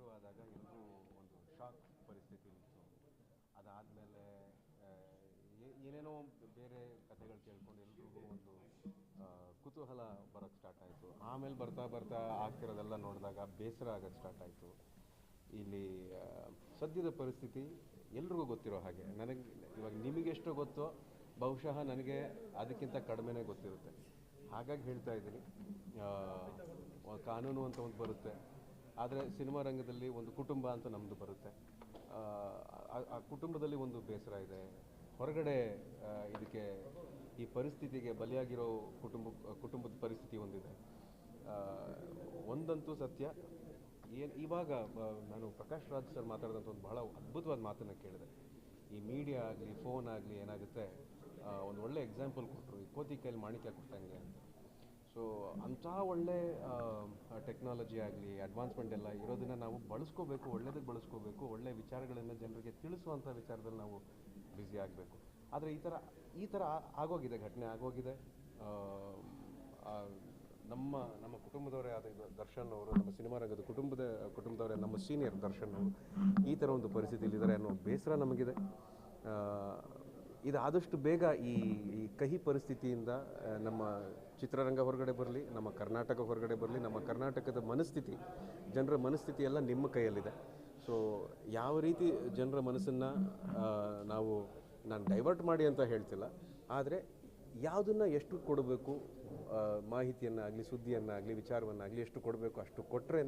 ಶುರುವಾದಾಗ ಎಲ್ಲರೂ ಒಂದು ಶಾಕ್ ಪರಿಸ್ಥಿತಿಲಿತ್ತು. ಅದಾದಮೇಲೆ ಏನೇನೋ ಬೇರೆ ಕಥೆಗಳು ಕೇಳ್ಕೊಂಡು ಎಲ್ರಿಗೂ ಒಂದು ಕುತೂಹಲ ಬರೋಕ್ಕೆ ಸ್ಟಾರ್ಟ್ ಆಯಿತು. ಆಮೇಲೆ ಬರ್ತಾ ಬರ್ತಾ ಆಗ್ತಿರೋದೆಲ್ಲ ನೋಡಿದಾಗ ಬೇಸರ ಆಗೋಕ್ಕೆ ಸ್ಟಾರ್ಟ್ ಆಯಿತು. ಇಲ್ಲಿ ಸದ್ಯದ ಪರಿಸ್ಥಿತಿ ಎಲ್ರಿಗೂ ಗೊತ್ತಿರೋ ಹಾಗೆ, ನನಗೆ ಇವಾಗ ನಿಮಗೆಷ್ಟು ಗೊತ್ತೋ ಬಹುಶಃ ನನಗೆ ಅದಕ್ಕಿಂತ ಕಡಿಮೆನೇ ಗೊತ್ತಿರುತ್ತೆ. ಹಾಗಾಗಿ ಹೇಳ್ತಾ ಇದ್ದೀನಿ, ಕಾನೂನು ಅಂತ ಒಂದು ಬರುತ್ತೆ, ಆದರೆ ಸಿನಿಮಾ ರಂಗದಲ್ಲಿ ಒಂದು ಕುಟುಂಬ ಅಂತ ನಮ್ಮದು ಬರುತ್ತೆ. ಆ ಕುಟುಂಬದಲ್ಲಿ ಒಂದು ಬೇಸರ ಇದೆ. ಹೊರಗಡೆ ಇದಕ್ಕೆ ಈ ಪರಿಸ್ಥಿತಿಗೆ ಬಲಿಯಾಗಿರೋ ಕುಟುಂಬದ ಪರಿಸ್ಥಿತಿ ಒಂದಿದೆ. ಒಂದಂತೂ ಸತ್ಯ, ಇವಾಗ ನಾನು ಪ್ರಕಾಶ್ ರಾಜ್ ಸರ್ ಮಾತಾಡಿದಂಥ ಒಂದು ಬಹಳ ಅದ್ಭುತವಾದ ಮಾತನ್ನು ಕೇಳಿದೆ. ಈ ಮೀಡಿಯಾ ಆಗಲಿ ಫೋನ್ ಆಗಲಿ ಏನಾಗುತ್ತೆ, ಒಂದು ಒಳ್ಳೆ ಎಕ್ಸಾಂಪಲ್ ಕೊಟ್ಟರು, ಈ ಕೋತಿ ಕೈಲಿ ಮಾಣಿಕ್ಯ ಕೊಟ್ಟಂಗೆ ಅಂತ. ಸೊ ಅಂಥ ಒಳ್ಳೆ ಟೆಕ್ನಾಲಜಿ ಆಗಲಿ ಅಡ್ವಾನ್ಸ್ಮೆಂಟ್ ಎಲ್ಲ ಇರೋದನ್ನು ನಾವು ಬಳಸ್ಕೋಬೇಕು, ಒಳ್ಳೆಯದಕ್ಕೆ ಬಳಸ್ಕೋಬೇಕು, ಒಳ್ಳೆಯ ವಿಚಾರಗಳನ್ನು ಜನರಿಗೆ ತಿಳಿಸುವಂಥ ವಿಚಾರದಲ್ಲಿ ನಾವು ಬ್ಯುಸಿ ಆಗಬೇಕು. ಆದರೆ ಈ ಥರ ಆಗೋಗಿದೆ, ಘಟನೆ ಆಗೋಗಿದೆ. ನಮ್ಮ ಕುಟುಂಬದವರೇ ಆದ ದರ್ಶನ್ ಅವರು, ನಮ್ಮ ಸಿನಿಮಾ ರಂಗದ ಕುಟುಂಬದವರೇ, ನಮ್ಮ ಸೀನಿಯರ್ ದರ್ಶನ್ ಅವರು ಈ ಥರ ಒಂದು ಪರಿಸ್ಥಿತಿಯಲ್ಲಿದ್ದಾರೆ ಅನ್ನೋ ಬೇಸರ ನಮಗಿದೆ. ಇದು ಆದಷ್ಟು ಬೇಗ ಈ ಕಹಿ ಪರಿಸ್ಥಿತಿಯಿಂದ ನಮ್ಮ ಚಿತ್ರರಂಗ ಹೊರಗಡೆ ಬರಲಿ, ನಮ್ಮ ಕರ್ನಾಟಕ ಹೊರಗಡೆ ಬರಲಿ. ನಮ್ಮ ಕರ್ನಾಟಕದ ಮನಸ್ಥಿತಿ, ಜನರ ಮನಸ್ಥಿತಿ ಎಲ್ಲ ನಿಮ್ಮ ಕೈಯಲ್ಲಿದೆ. ಸೊ ಯಾವ ರೀತಿ ಜನರ ಮನಸ್ಸನ್ನು ನಾನು ಡೈವರ್ಟ್ ಮಾಡಿ ಅಂತ ಹೇಳ್ತಿಲ್ಲ, ಆದರೆ ಯಾವುದನ್ನು ಎಷ್ಟು ಕೊಡಬೇಕು, ಮಾಹಿತಿಯನ್ನಾಗಲಿ ಸುದ್ದಿಯನ್ನಾಗಲಿ ವಿಚಾರವನ್ನಾಗಲಿ ಎಷ್ಟು ಕೊಡಬೇಕು ಅಷ್ಟು ಕೊಟ್ಟರೆ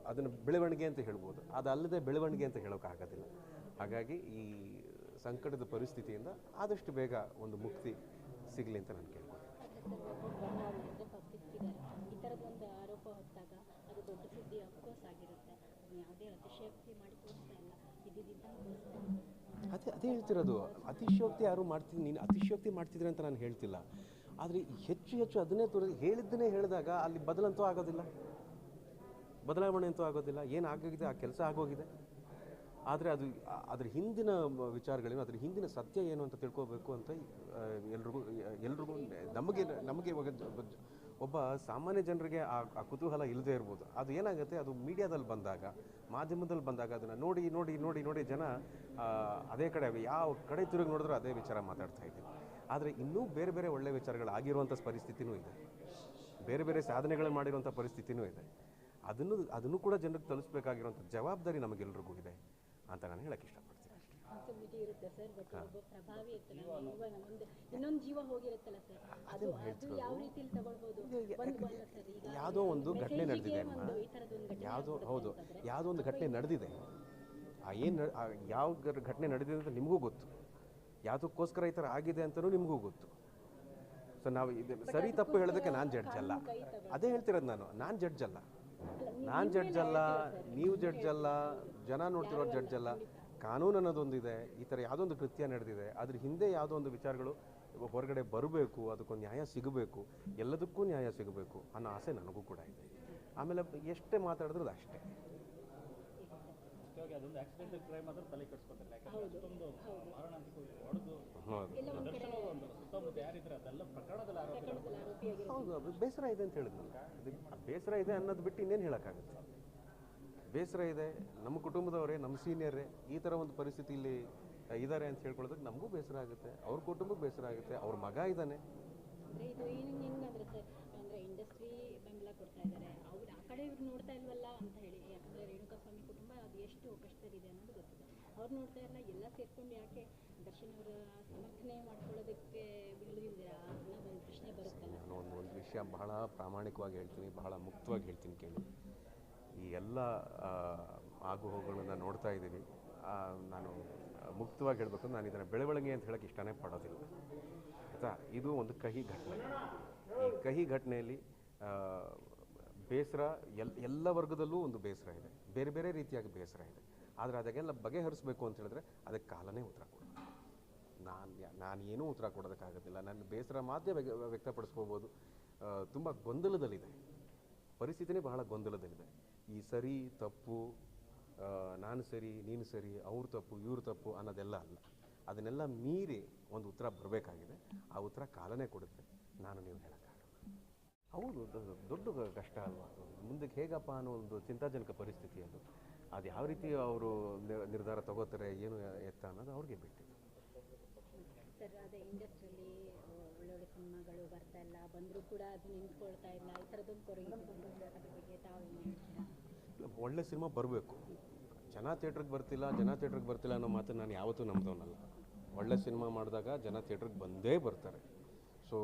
ಅದನ್ನು ಬೆಳವಣಿಗೆ ಅಂತ ಹೇಳ್ಬೋದು. ಅದಲ್ಲದೆ ಬೆಳವಣಿಗೆ ಅಂತ ಹೇಳೋಕ್ಕಾಗೋದಿಲ್ಲ. ಹಾಗಾಗಿ ಈ ಸಂಕಟದ ಪರಿಸ್ಥಿತಿಯಿಂದ ಆದಷ್ಟು ಬೇಗ ಒಂದು ಮುಕ್ತಿ ಸಿಗಲಿ ಅಂತ ನಾನು ಕೇಳ್ಕೊಳ್ತೀನಿ. ಈ ಥರದೊಂದು ಆರೋಪ ಹೊತ್ತಾಗ ಅದು ದೊಡ್ಡ ಸುದ್ದಿ ಅಫ್ಕೋರ್ಸ್ ಆಗಿರುತ್ತೆ. ಯಾವುದೇ ಅತಿಶಯೋಕ್ತಿ ಮಾಡಿ ತೋರಿಸ್ತಾ ಇಲ್ಲ, ಅದೇ ಹೇಳ್ತಿರೋದು. ಅತಿಶಯೋಕ್ತಿ ಯಾರು ನೀನು ಅತಿಶಯೋಕ್ತಿ ಮಾಡ್ತಿದ್ರೆ ಅಂತ ನಾನು ಹೇಳ್ತಿಲ್ಲ, ಆದರೆ ಹೆಚ್ಚು ಅದನ್ನೇ ಹೇಳಿದ್ದನ್ನೇ ಹೇಳಿದಾಗ ಅಲ್ಲಿ ಬದಲಾವಣೆ ಅಂತೂ ಆಗೋದಿಲ್ಲ. ಏನು ಆಗೋಗಿದೆ ಆ ಕೆಲಸ ಆಗೋಗಿದೆ. ಆದರೆ ಅದ್ರ ಹಿಂದಿನ ವಿಚಾರಗಳೇನು, ಅದ್ರ ಹಿಂದಿನ ಸತ್ಯ ಏನು ಅಂತ ತಿಳ್ಕೋಬೇಕು ಅಂತ ಎಲ್ರಿಗೂ ನಮಗೆ ಇವಾಗ ಒಬ್ಬ ಸಾಮಾನ್ಯ ಜನರಿಗೆ ಆ ಕುತೂಹಲ ಇಲ್ಲದೇ ಇರ್ಬೋದು. ಅದು ಏನಾಗುತ್ತೆ, ಅದು ಮೀಡಿಯಾದಲ್ಲಿ ಬಂದಾಗ, ಮಾಧ್ಯಮದಲ್ಲಿ ಬಂದಾಗ ಅದನ್ನು ನೋಡಿ ಜನ ಅದೇ ಕಡೆ ಯಾವ ಕಡೆ ತಿರುಗಿ ನೋಡಿದ್ರೂ ಅದೇ ವಿಚಾರ ಮಾತಾಡ್ತಾ ಇದ್ದೀವಿ. ಆದರೆ ಇನ್ನೂ ಬೇರೆ ಒಳ್ಳೆಯ ವಿಚಾರಗಳು ಆಗಿರುವಂಥ ಪರಿಸ್ಥಿತಿನೂ ಇದೆ, ಬೇರೆ ಸಾಧನೆಗಳು ಮಾಡಿರುವಂಥ ಪರಿಸ್ಥಿತಿನೂ ಇದೆ. ಅದನ್ನು ಕೂಡ ಜನರಿಗೆ ತಲುಪಿಸಬೇಕಾಗಿರುವಂಥ ಜವಾಬ್ದಾರಿ ನಮಗೆಲ್ರಿಗೂ ಇದೆ ಅಂತ ನಾನು ಹೇಳಕ್ಕೆ ಇಷ್ಟಪಡ್ತೀನಿ. ಇರುತ್ತೆ ಸರ್, ಬಟ್ ಒಬ್ಬ ಪ್ರಭಾವಿ ಇರ್ತಲ್ಲ, ಇನ್ನೊಂದು ಜೀವ ಹೋಗಿರುತ್ತಲ್ಲ ಸರ್, ಅದು ಯಾವ ರೀತಿಯಲ್ಲಿ ತಗೊಳ್ಬೋದು? ಯಾವುದೋ ಒಂದು ಘಟನೆ ನಡೆದಿದೆ ಅಮ್ಮ, ಯಾವುದೋ ಒಂದು ಘಟನೆ ನಡೆದಿದೆ. ಯಾವ ಘಟನೆ ನಡೆದಿದೆ ಅಂತ ನಿಮಗೂ ಗೊತ್ತು, ಯಾವುದಕ್ಕೋಸ್ಕರ ಈ ಥರ ಆಗಿದೆ ಅಂತಲೂ ನಿಮಗೂ ಗೊತ್ತು. ಸೊ ನಾವು ಇದು ಸರಿ ತಪ್ಪು ಹೇಳೋದಕ್ಕೆ ನಾನು ಜಡ್ಜ್ ಅಲ್ಲ. ಅದೇ ಹೇಳ್ತಿರೋದು, ನಾನು ಜಡ್ಜ್ ಅಲ್ಲ, ನೀವು ಜಡ್ಜ್ ಅಲ್ಲ, ಜನ ನೋಡ್ತಿರೋ ಜಡ್ಜ್ ಅಲ್ಲ. ಕಾನೂನು ಅನ್ನೋದೊಂದಿದೆ. ಈ ಥರ ಯಾವುದೋ ಒಂದು ಕೃತ್ಯ ನಡೆದಿದೆ, ಅದ್ರ ಹಿಂದೆ ಯಾವುದೋ ಒಂದು ವಿಚಾರಗಳು ಹೊರಗಡೆ ಬರಬೇಕು, ಅದಕ್ಕೊಂದು ನ್ಯಾಯ ಸಿಗಬೇಕು, ಎಲ್ಲದಕ್ಕೂ ನ್ಯಾಯ ಸಿಗಬೇಕು ಅನ್ನೋ ಆಸೆ ನನಗೂ ಕೂಡ ಇದೆ. ಆಮೇಲೆ ಎಷ್ಟೇ ಮಾತಾಡಿದ್ರು ಅಷ್ಟೇ. ಹೌದು, ಬೇಸರ ಇದೆ ಅಂತ ಹೇಳಿದ್ನಲ್ಲ. ಬೇಸರ ಇದೆ ಅನ್ನೋದು ಬಿಟ್ಟು ಇನ್ನೇನು ಹೇಳೋಕ್ಕಾಗುತ್ತೆ? ಬೇಸರ ಇದೆ. ನಮ್ಮ ಕುಟುಂಬದವರೇ, ನಮ್ಮ ಸೀನಿಯರೇ ಈ ಥರ ಒಂದು ಪರಿಸ್ಥಿತಿಯಲ್ಲಿ ಇದ್ದಾರೆ ಅಂತ ಹೇಳ್ಕೊಳ್ಳೋದಕ್ಕೆ ನಮಗೂ ಬೇಸರ ಆಗುತ್ತೆ, ಅವ್ರ ಕುಟುಂಬಕ್ಕೆ ಬೇಸರ ಆಗುತ್ತೆ, ಅವ್ರ ಮಗ ಇದ್ದಾನೆ. ಇಂಡಸ್ಟ್ರಿ ಬೆಂಬಲ ಕೊಡ್ತಾ ಇದ್ದಾರೆ, ಅವ್ರು ಆ ಕಡೆ ಇವ್ರು ನೋಡ್ತಾ ಇಲ್ವಲ್ಲ ಅಂತ ಹೇಳಿ. ಯಾಕಂದರೆ ರೇಣುಕಾಸ್ವಾಮಿ ಕುಟುಂಬ ಅದು ಎಷ್ಟು ಕಷ್ಟದಲ್ಲಿದೆ ಅನ್ನೋದು ಗೊತ್ತಿದೆ. ಅವ್ರು ನೋಡ್ತಾ ಇಲ್ಲ, ಎಲ್ಲ ಸೇರ್ಕೊಂಡು ಯಾಕೆ ದರ್ಶನ್ ಅವರ ಸಮರ್ಥನೆ ಮಾಡ್ಕೊಳ್ಳೋದಕ್ಕೆ ಬಿಡಲಿದ್ದೀರಾ ಅನ್ನೋ ಒಂದು ಪ್ರಶ್ನೆ ಬರುತ್ತೆ. ನಾನು ಒಂದು ವಿಷಯ ಬಹಳ ಪ್ರಾಮಾಣಿಕವಾಗಿ ಹೇಳ್ತೀನಿ, ಬಹಳ ಮುಕ್ತವಾಗಿ ಹೇಳ್ತೀನಿ ಕೇಳಿ. ಈ ಎಲ್ಲ ಆಗು ಹೋಗುಗಳನ್ನ ನೋಡ್ತಾ ಇದ್ದೀವಿ. ನಾನು ಮುಕ್ತವಾಗಿ ಹೇಳಬೇಕು, ನಾನು ಇದನ್ನು ಬೆಳವಣಿಗೆ ಅಂತ ಹೇಳೋಕ್ಕೆ ಇಷ್ಟನೇ ಪಡೋದಿಲ್ಲ, ಆಯಿತಾ? ಇದು ಒಂದು ಕಹಿ ಘಟನೆ. ಈ ಕಹಿ ಘಟನೆಯಲ್ಲಿ ಬೇಸರ ಎಲ್ಲ ವರ್ಗದಲ್ಲೂ ಒಂದು ಬೇಸರ ಇದೆ, ಬೇರೆ ರೀತಿಯಾಗಿ ಬೇಸರ ಇದೆ. ಆದರೆ ಅದಕ್ಕೆಲ್ಲ ಬಗೆಹರಿಸಬೇಕು ಅಂತ ಹೇಳಿದ್ರೆ ಅದಕ್ಕೆ ಕಾಲನೇ ಉತ್ತರ ಕೊಡೋದು. ನಾನೇನೂ ಉತ್ತರ ಕೊಡೋದಕ್ಕಾಗೋದಿಲ್ಲ. ನನ್ನ ಬೇಸರ ಮಾತ್ರ ವ್ಯಕ್ತಪಡಿಸ್ಕೋಬೋದು. ತುಂಬ ಗೊಂದಲದಲ್ಲಿದೆ ಪರಿಸ್ಥಿತಿನೇ, ಬಹಳ ಗೊಂದಲದಲ್ಲಿದೆ. ಈ ಸರಿ ತಪ್ಪು, ನಾನು ಸರಿ ನೀನು ಸರಿ, ಅವ್ರು ತಪ್ಪು ಇವ್ರು ತಪ್ಪು ಅನ್ನೋದೆಲ್ಲ ಅಲ್ಲ. ಅದನ್ನೆಲ್ಲ ಮೀರಿ ಒಂದು ಉತ್ತರ ಬರಬೇಕಾಗಿದೆ. ಆ ಉತ್ತರ ಕಾಲನೇ ಕೊಡುತ್ತೆ, ನಾನು ನೀವು ಹೇಳೋಕ್ಕಾಗಲ್ಲ. ಹೌದು ದೊಡ್ಡ ಕಷ್ಟ ಅಲ್ವಾ ಅದು. ಮುಂದಕ್ಕೆ ಹೇಗಪ್ಪ ಅನ್ನೋ ಒಂದು ಚಿಂತಾಜನಕ ಪರಿಸ್ಥಿತಿ ಅದು. ಅದು ಯಾವ ರೀತಿ ಅವರು ನಿರ್ಧಾರ ತಗೋತಾರೆ ಏನು ಎತ್ತ ಅನ್ನೋದು ಅವ್ರಿಗೆ ಬಿಟ್ಟಿದೆ. ಸರ್ ಅದೇ ಇಂಡಸ್ಟ್ರಿಯಲ್ಲಿ ಒಳ್ಳೊಳ್ಳೆ ಸಿನಿಮಾಗಳು ಬರ್ತಾ ಇಲ್ಲ, ಬಂದರೂ ಕೂಡ ಅದು ನಿಂತ್ಕೊಳ್ತಾ ಇಲ್ಲ, ಈ ಥರದ್ದೊಂದು ಕೊರಗಿದೆ ಅದ್ರ ಬಗ್ಗೆ ತಾವು ಏನು ಹೇಳ್ತೀರಾ? ಒಳ್ಳೆ ಸಿನಿಮಾ ಬರಬೇಕು. ಜನ ಥಿಯೇಟ್ರಿಗೆ ಬರ್ತಿಲ್ಲ ಅನ್ನೋ ಮಾತು ನಾನು ಯಾವತ್ತೂ ನಂಬ್ದವನಲ್ಲ. ಒಳ್ಳೆ ಸಿನಿಮಾ ಮಾಡಿದಾಗ ಜನ ಥಿಯೇಟ್ರಿಗೆ ಬಂದೇ ಬರ್ತಾರೆ. ಸೊ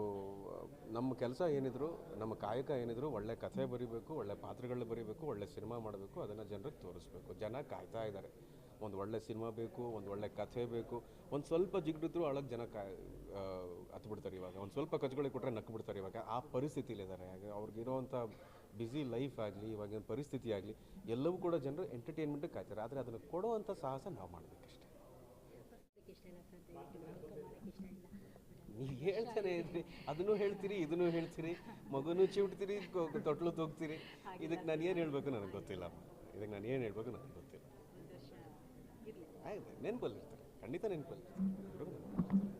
ನಮ್ಮ ಕೆಲಸ ಏನಿದ್ರು, ನಮ್ಮ ಕಾಯಕ ಏನಿದ್ರು, ಒಳ್ಳೆ ಕಥೆ ಬರೀಬೇಕು, ಒಳ್ಳೆ ಪಾತ್ರಗಳನ್ನ ಬರೀಬೇಕು, ಒಳ್ಳೆ ಸಿನಿಮಾ ಮಾಡಬೇಕು, ಅದನ್ನು ಜನರಿಗೆ ತೋರಿಸ್ಬೇಕು. ಜನ ಕಾಯ್ತಾ ಇದ್ದಾರೆ. ಒಂದು ಒಳ್ಳೆ ಸಿನಿಮಾ ಬೇಕು, ಒಂದು ಒಳ್ಳೆ ಕಥೆ ಬೇಕು. ಒಂದು ಸ್ವಲ್ಪ ಜಿಗ್ಡಿದ್ರು ಒಳಗೆ ಜನ ಹತ್ಬಿಡ್ತಾರೆ. ಇವಾಗ ಒಂದು ಸ್ವಲ್ಪ ಕಚ್ಗಳಿಗೆ ಕೊಟ್ಟರೆ ನಕ್ಕು ಬಿಡ್ತಾರೆ. ಇವಾಗ ಆ ಪರಿಸ್ಥಿತಿಲಿದ್ದಾರೆ. ಅವ್ರಿಗಿರೋವಂಥ ಬ್ಯುಸಿ ಲೈಫ್ ಆಗಲಿ, ಇವಾಗಿನ ಪರಿಸ್ಥಿತಿ ಆಗಲಿ, ಎಲ್ಲವೂ ಕೂಡ ಜನರು ಎಂಟರ್ಟೈನ್ಮೆಂಟಿಗೆ ಕಾಯ್ತಾರೆ. ಆದರೆ ಅದನ್ನು ಕೊಡೋವಂಥ ಸಾಹಸ ನಾವು ಮಾಡಬೇಕಷ್ಟೇ. ಇಷ್ಟ ಇಲ್ಲ ಸರ್, ದಯವಿಟ್ಟು ಮಾಡೋಕ್ಕೆ ಇಷ್ಟ ಇಲ್ಲ. ನೀವು ಹೇಳ್ತಾನೆ ಇದ್ರಿ, ಅದನ್ನು ಹೇಳ್ತೀರಿ, ಇದನ್ನು ಹೇಳ್ತೀರಿ, ಮಗುನೂ ಚಿವುಟ್ತೀರಿ, ತೊಟ್ಲು ತೋಗ್ತೀರಿ. ಇದಕ್ಕೆ ನಾನು ಏನು ಹೇಳಬೇಕು ನನಗೆ ಗೊತ್ತಿಲ್ಲ. ಇದಕ್ಕೆ ನಾನು ಏನು ಹೇಳಬೇಕು ನನಗೆ ಗೊತ್ತಿಲ್ಲ. ಒಂದು ವರ್ಷ ಇರಲಿ. ಆಯ್ತು, ನೆನಪಲ್ಲಿರ್ತಾರೆ, ಖಂಡಿತ ನೆನಪಲ್ಲಿರ್ತಾರೆ.